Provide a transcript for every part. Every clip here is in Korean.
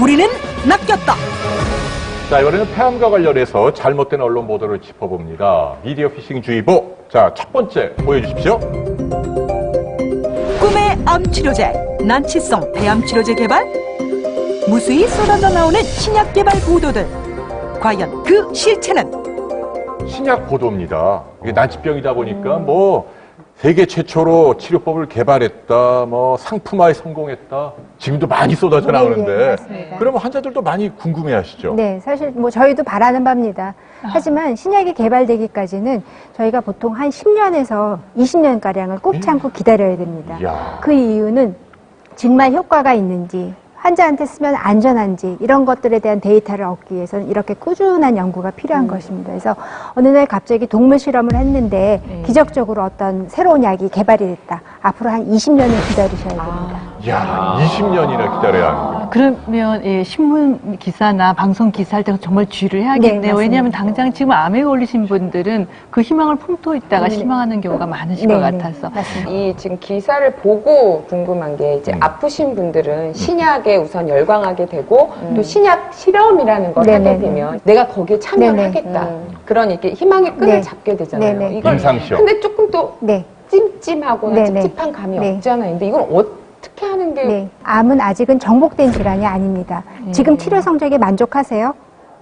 우리는 낚였다. 자, 이번에는 폐암과 관련해서 잘못된 언론 보도를 짚어봅니다. 미디어 피싱주의보. 자, 첫 번째 보여주십시오. 꿈의 암 치료제, 난치성 폐암 치료제 개발? 무수히 쏟아져 나오는 신약 개발 보도들. 과연 그 실체는? 신약 보도입니다. 이게 난치병이다 보니까 뭐 세계 최초로 치료법을 개발했다, 뭐 상품화에 성공했다. 지금도 많이 쏟아져 나오는데. 네, 그러면 환자들도 많이 궁금해하시죠. 네, 사실 뭐 저희도 바라는 바입니다. 하지만 신약이 개발되기까지는 저희가 보통 한 10년에서 20년가량을 꼭 참고 기다려야 됩니다. 이야. 그 이유는 정말 효과가 있는지, 환자한테 쓰면 안전한지 이런 것들에 대한 데이터를 얻기 위해서는 이렇게 꾸준한 연구가 필요한 것입니다. 그래서 어느 날 갑자기 동물 실험을 했는데 기적적으로 어떤 새로운 약이 개발이 됐다. 앞으로 한 20년을 기다리셔야 됩니다. 이야, 20년이나 기다려야 하는군요. 그러면 예, 신문 기사나 방송 기사 할 때 정말 주의를 해야겠네요. 네, 왜냐하면 당장 지금 암에 걸리신 분들은 그 희망을 품고 있다가 실망하는 경우가 많으실 것 같아서. 맞습니다. 이 지금 기사를 보고 궁금한 게 이제 아프신 분들은 신약에 우선 열광하게 되고 또 신약 실험이라는 걸 네네네. 하게 되면 내가 거기에 참여를 네네. 하겠다. 그런 이렇게 희망의 끈을 네. 잡게 되잖아요. 네네. 이걸 임상시험. 근데 조금 또 네. 찜찜하거나 네네. 찝찝한 감이 네. 없잖아요. 근데 이걸 어떻게 하는 게 네, 암은 아직은 정복된 질환이 아닙니다. 지금 치료 성적에 만족하세요?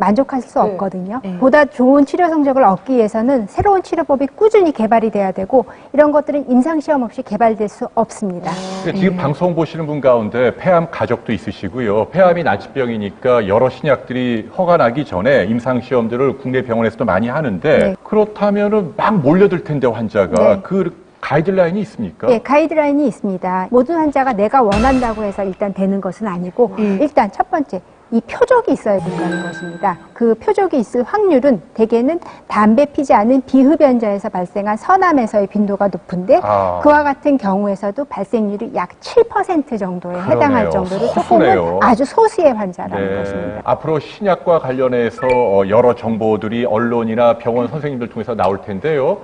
만족하실 수 없거든요. 보다 좋은 치료 성적을 얻기 위해서는 새로운 치료법이 꾸준히 개발이 돼야 되고 이런 것들은 임상시험 없이 개발될 수 없습니다. 그러니까 지금 방송 보시는 분 가운데 폐암 가족도 있으시고요. 폐암이 난치병이니까 여러 신약들이 허가 나기 전에 임상시험들을 국내 병원에서도 많이 하는데 네. 그렇다면은 막 몰려들 텐데 환자가 네. 그 가이드라인이 있습니까? 네, 가이드라인이 있습니다. 모든 환자가 내가 원한다고 해서 일단 되는 것은 아니고 일단 첫 번째 이 표적이 있어야 된다는 것입니다. 그 표적이 있을 확률은 대개는 담배 피지 않은 비흡연자에서 발생한 서남에서의 빈도가 높은데 그와 같은 경우에서도 발생률이 약 7% 정도에 그러네요. 해당할 정도로 소수네요. 조금은 아주 소수의 환자라는 것입니다. 앞으로 신약과 관련해서 여러 정보들이 언론이나 병원 선생님들 통해서 나올 텐데요.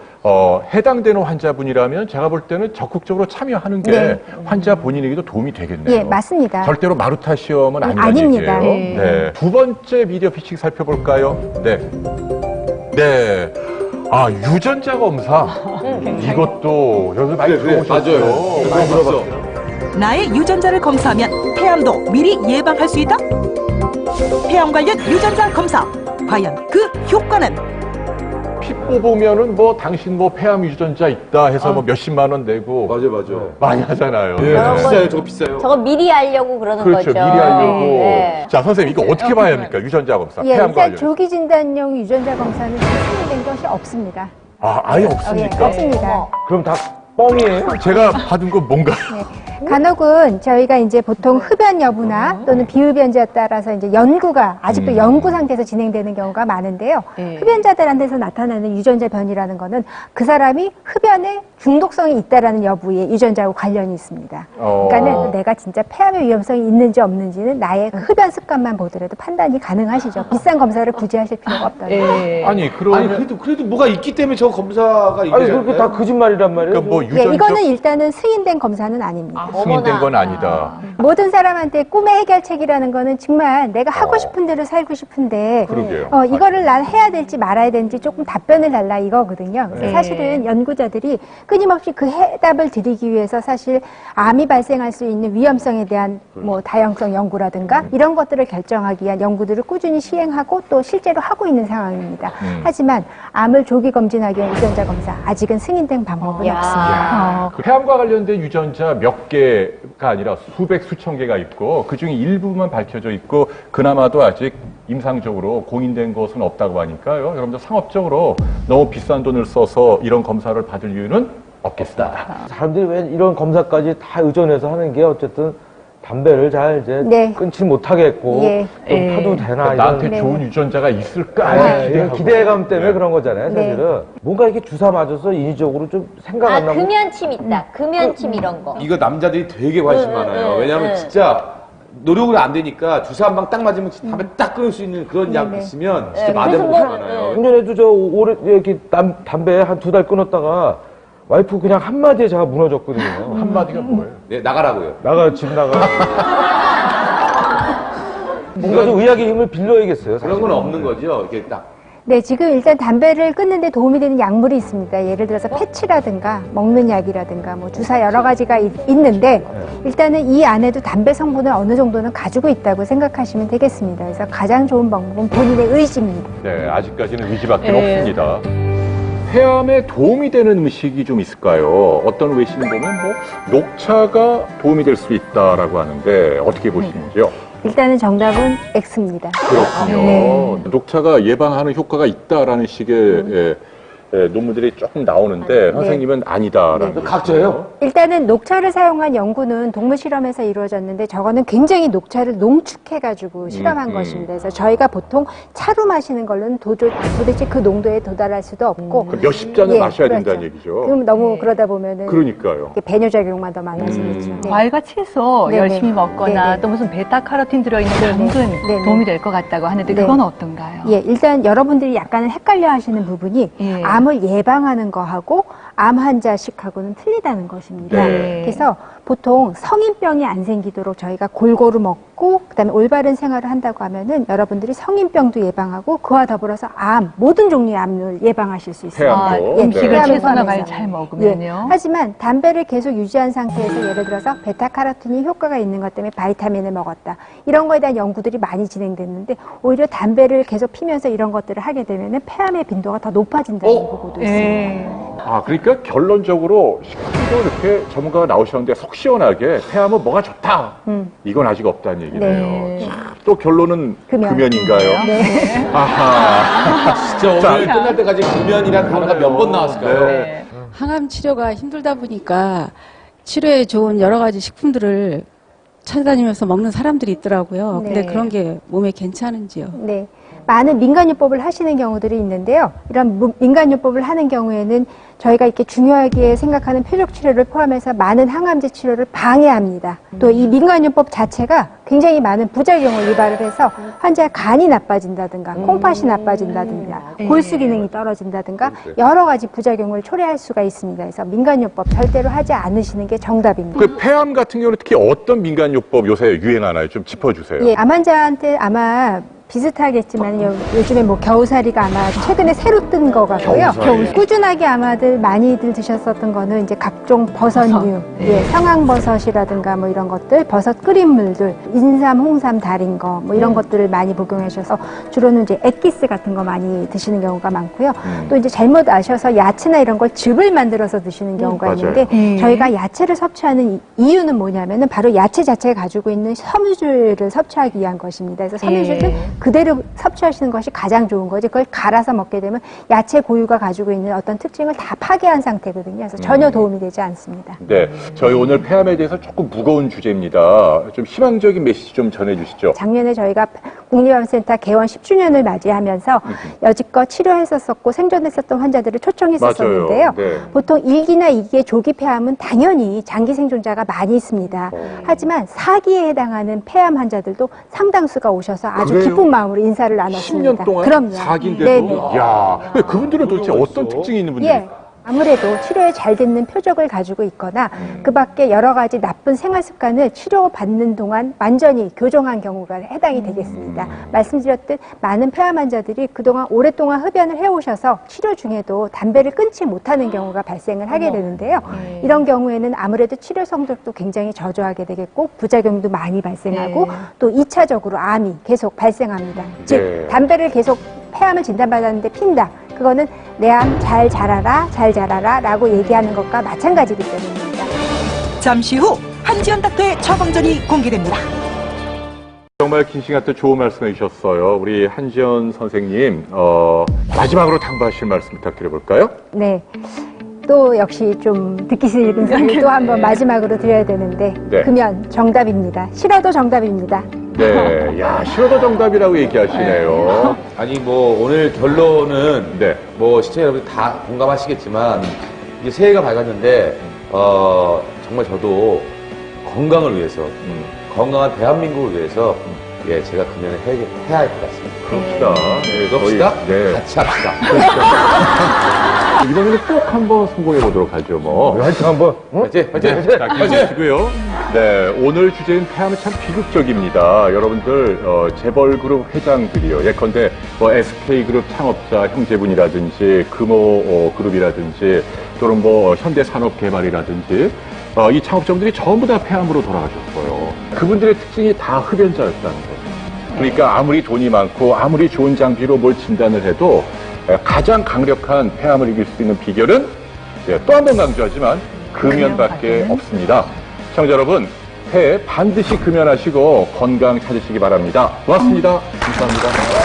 해당되는 환자분이라면 제가 볼 때는 적극적으로 참여하는 게 네. 환자 본인에게도 도움이 되겠네요. 예, 맞습니다. 절대로 마루타 시험은 아니라는 아닙니다. 얘기예요. 네. 네. 두 번째 미디어 피칭 살펴볼까요? 네. 네. 아, 유전자 검사. 이것도 여기 많이 들어보셨죠? 많이 들어봤어요. 나의 유전자를 검사하면 폐암도 미리 예방할 수 있다? 폐암 관련 유전자 검사. 과연 그 효과는? 피 뽑으면은 뭐 당신 뭐 폐암 유전자 있다 해서 뭐 몇십만 원 내고 맞아. 많이 하잖아요. 예, 비싸요, 저거 비싸요. 저거 미리 알려고 그러는 그렇죠. 거죠. 미리 하려고. 네. 자, 선생님 이거 어떻게 봐야 합니까? 유전자 검사. 예, 폐암과 일단 관련. 조기 진단용 유전자 검사는 진행된 것이 없습니다. 아, 아예 없습니까? 예, 없습니다. 그럼 다 뻥이에요? 제가 받은 건 뭔가. 간혹은 저희가 이제 보통 흡연 여부나 또는 비흡연자에 따라서 이제 연구가 아직도 연구 상태에서 진행되는 경우가 많은데요. 흡연자들한테서 나타나는 유전자 변이라는 거는 그 사람이 흡연에 중독성이 있다라는 여부에 유전자하고 관련이 있습니다. 그러니까는 내가 진짜 폐암의 위험성이 있는지 없는지는 나의 흡연 습관만 보더라도 판단이 가능하시죠. 비싼 검사를 굳이 하실 필요가 없다. 아니, 그러면 아니, 그래도 뭐가 있기 때문에 저 검사가 이게. 아니 그렇게 다 거짓말이란 말이에요. 그러니까 뭐 예, 유전자 이거는 일단은 승인된 검사는 아닙니다. 승인된 건 아니다. 모든 사람한테 꿈의 해결책이라는 거는 정말 내가 하고 싶은 대로 살고 싶은데 그러게요. 이거를 난 해야 될지 말아야 되는지 조금 답변을 달라 이거거든요. 그래서 사실은 연구자들이 끊임없이 그 해답을 드리기 위해서 사실 암이 발생할 수 있는 위험성에 대한 뭐 다양성 연구라든가 이런 것들을 결정하기 위한 연구들을 꾸준히 시행하고 또 실제로 하고 있는 상황입니다. 하지만 암을 조기 검진하기 위한 유전자 검사 아직은 승인된 방법은 없습니다. 그 폐암과 관련된 유전자 몇 개가 아니라 수백 수천 개가 있고 그중에 일부만 밝혀져 있고 그나마도 아직 임상적으로 공인된 것은 없다고 하니까요. 여러분들 상업적으로 너무 비싼 돈을 써서 이런 검사를 받을 이유는 없겠습니다. 사람들이 왜 이런 검사까지 다 의존해서 하는 게 어쨌든 담배를 잘 이제 끊지 못하겠고 좀 펴도 되나 그러니까 나한테 이런, 좋은 유전자가 있을까 이런 기대감 때문에 그런 거잖아요. 사실은 뭔가 이렇게 주사 맞아서 인위적으로 좀 생각 안 나고 금연침 있다. 금연침 이런 거. 이거 남자들이 되게 관심 많아요. 왜냐하면 진짜 노력은 안 되니까 주사 한 방 딱 맞으면 담배 딱 끊을 수 있는 그런 약 있으면 진짜 많은 분들 많아요. 작년에도 저 올해 이렇게 담배 한 2달 끊었다가 와이프 그냥 한마디에 제가 무너졌거든요. 한마디가 뭐예요? 네, 나가라고요. 집 나가. 뭔가 좀 의학의 힘을 빌려야겠어요. 그런 건 없는 거죠. 이게 딱. 네, 지금 일단 담배를 끊는데 도움이 되는 약물이 있습니다. 예를 들어서 패치라든가 먹는 약이라든가 뭐 주사 여러 가지가 있는데 일단은 이 안에도 담배 성분을 어느 정도는 가지고 있다고 생각하시면 되겠습니다. 그래서 가장 좋은 방법은 본인의 의지입니다. 네, 아직까지는 의지밖에 없습니다. 폐암에 도움이 되는 음식이 좀 있을까요? 어떤 외신을 보면 뭐 녹차가 도움이 될 수 있다라고 하는데 어떻게 보시는지요? 일단은 정답은 X입니다. 그렇군요. 네. 녹차가 예방하는 효과가 있다라는 식의 논문들이 조금 나오는데 선생님은 아니다라는. 각자예요? 일단은 녹차를 사용한 연구는 동물 실험에서 이루어졌는데 저거는 굉장히 녹차를 농축해가지고 실험한 것입니다. 그래서 저희가 보통 차로 마시는 걸로는 도대체 그 농도에 도달할 수도 없고 몇십 잔을 마셔야 그렇죠. 된다는 얘기죠. 그럼 너무 그러다 보면은 그러니까요. 배뇨작용만 더 많아지겠죠. 네. 과일과 채소 네네. 열심히 먹거나 네네. 또 무슨 베타카로틴 들어있는 당근 네네. 도움이 될 것 같다고 하는데 네. 그건 어떤가요? 예, 일단 여러분들이 약간은 헷갈려 하시는 부분이 예. 암을 예방하는 거하고 암 환자식하고는 틀리다는 것입니다. 네. 그래서 보통 성인병이 안 생기도록 저희가 골고루 먹고 그다음에 올바른 생활을 한다고 하면은 여러분들이 성인병도 예방하고 그와 더불어서 암, 모든 종류의 암을 예방하실 수 있습니다. 폐암도. 음식을 폐암을 채소나 포함해서. 과일 잘 먹으면요. 하지만 담배를 계속 유지한 상태에서 예를 들어서 베타카로틴이 효과가 있는 것 때문에 바이타민을 먹었다. 이런 거에 대한 연구들이 많이 진행됐는데 오히려 담배를 계속 피면서 이런 것들을 하게 되면은 폐암의 빈도가 더 높아진다는 보고도 있습니다. 아, 그러니까 결론적으로 식품도 이렇게 전문가가 나오셨는데 속 시원하게 폐암은 뭐가 좋다. 이건 아직 없다는 얘기네요. 네. 자, 또 결론은 금연. 금연인가요? 네. 아하. 진짜 오늘 끝날 때까지 금연이란 단어가 몇 번 나왔을까요? 네. 항암 치료가 힘들다 보니까 치료에 좋은 여러 가지 식품들을 찾아다니면서 먹는 사람들이 있더라고요. 네. 근데 그런 게 몸에 괜찮은지요? 네. 많은 민간요법을 하시는 경우들이 있는데요. 이런 민간요법을 하는 경우에는 저희가 이렇게 중요하게 생각하는 표적 치료를 포함해서 많은 항암제 치료를 방해합니다. 또 이 민간요법 자체가 굉장히 많은 부작용을 유발을 해서 환자의 간이 나빠진다든가 콩팥이 나빠진다든가 골수 기능이 떨어진다든가 여러 가지 부작용을 초래할 수가 있습니다. 그래서 민간요법 절대로 하지 않으시는 게 정답입니다. 그 폐암 같은 경우는 특히 어떤 민간요법 요새 유행하나요? 좀 짚어주세요. 예, 암 환자한테 아마 비슷하겠지만 요즘에 뭐 겨우살이가 아마 최근에 새로 뜬 거 같고요. 꾸준하게 아마들 많이들 드셨었던 거는 이제 각종 버섯류, 예, 상황버섯이라든가 뭐 이런 것들, 버섯 끓인 물들, 인삼, 홍삼 달인 거 뭐 이런 것들을 많이 복용하셔서 주로는 이제 액기스 같은 거 많이 드시는 경우가 많고요. 또 이제 잘못 아셔서 야채나 이런 걸 즙을 만들어서 드시는 경우가 맞아요. 있는데 저희가 야채를 섭취하는 이유는 뭐냐면은 바로 야채 자체가 가지고 있는 섬유질을 섭취하기 위한 것입니다. 그래서 섬유질을 그대로 섭취하시는 것이 가장 좋은 거지 그걸 갈아서 먹게 되면 야채 고유가 가지고 있는 어떤 특징을 다 파괴한 상태거든요. 그래서 전혀 도움이 되지 않습니다. 네, 저희 오늘 폐암에 대해서 조금 무거운 주제입니다. 좀 희망적인 메시지 좀 전해주시죠. 작년에 저희가 국립암센터 개원 10주년을 맞이하면서 여지껏 치료했었고 생존했었던 환자들을 초청했었는데요. 네. 보통 1기나 2기의 조기 폐암은 당연히 장기 생존자가 많이 있습니다. 하지만 4기에 해당하는 폐암 환자들도 상당수가 오셔서 아주 그래요? 기쁜 마음으로 인사를 나눴습니다. 10년 동안 그럼요. 사기인데도. 네네. 야, 그분들은 도대체 어떤 특징이 있는 분들일까? 예. 아무래도 치료에 잘 듣는 표적을 가지고 있거나 그 밖에 여러 가지 나쁜 생활 습관을 치료받는 동안 완전히 교정한 경우가 해당이 되겠습니다. 말씀드렸듯 많은 폐암 환자들이 그동안 오랫동안 흡연을 해오셔서 치료 중에도 담배를 끊지 못하는 경우가 발생을 하게 되는데요. 이런 경우에는 아무래도 치료 성적도 굉장히 저조하게 되겠고 부작용도 많이 발생하고 또 2차적으로 암이 계속 발생합니다. 즉 담배를 계속 폐암을 진단받았는데 핀다. 그거는 내 암 잘 자라라, 잘 자라라 라고 얘기하는 것과 마찬가지이기 때문입니다. 잠시 후 한지연 닥터의 처방전이 공개됩니다. 정말 긴 시간 동안 좋은 말씀 해주셨어요. 우리 한지연 선생님, 마지막으로 당부하실 말씀 부탁드려볼까요? 네. 또 역시 좀 듣기 싫은 소리를 또 한번 마지막으로 드려야 되는데 금연 정답입니다. 싫어도 정답입니다. 네, 야, 싫어도 정답이라고 얘기하시네요. 아니 뭐 오늘 결론은 뭐 시청자 여러분 다 공감하시겠지만 이제 새해가 밝았는데 정말 저도 건강을 위해서 건강한 대한민국을 위해서 예, 제가 금연을 해야 할 것 같습니다. 그럽시다. 네, 그럽시다? 네. 같이 합시다. 이번에는 꼭 한번 성공해 보도록 하죠, 뭐. 화이팅 한번. 화이팅! 화이팅! 자, 기대하시고요. 네, 오늘 주제는 폐암은 참 비극적입니다. 여러분들, 재벌그룹 회장들이요. 예컨대, SK그룹 창업자 형제분이라든지, 금호 그룹이라든지, 또는 현대산업개발이라든지, 이 창업자분들이 전부 다 폐암으로 돌아가셨어요. 그분들의 특징이 다 흡연자였다는 거죠. 그러니까 아무리 돈이 많고, 아무리 좋은 장비로 뭘 진단을 해도, 가장 강력한 폐암을 이길 수 있는 비결은 또 한 번 강조하지만 금연밖에 없습니다. 시청자 여러분, 폐 반드시 금연하시고 건강 찾으시기 바랍니다. 고맙습니다. 감사합니다.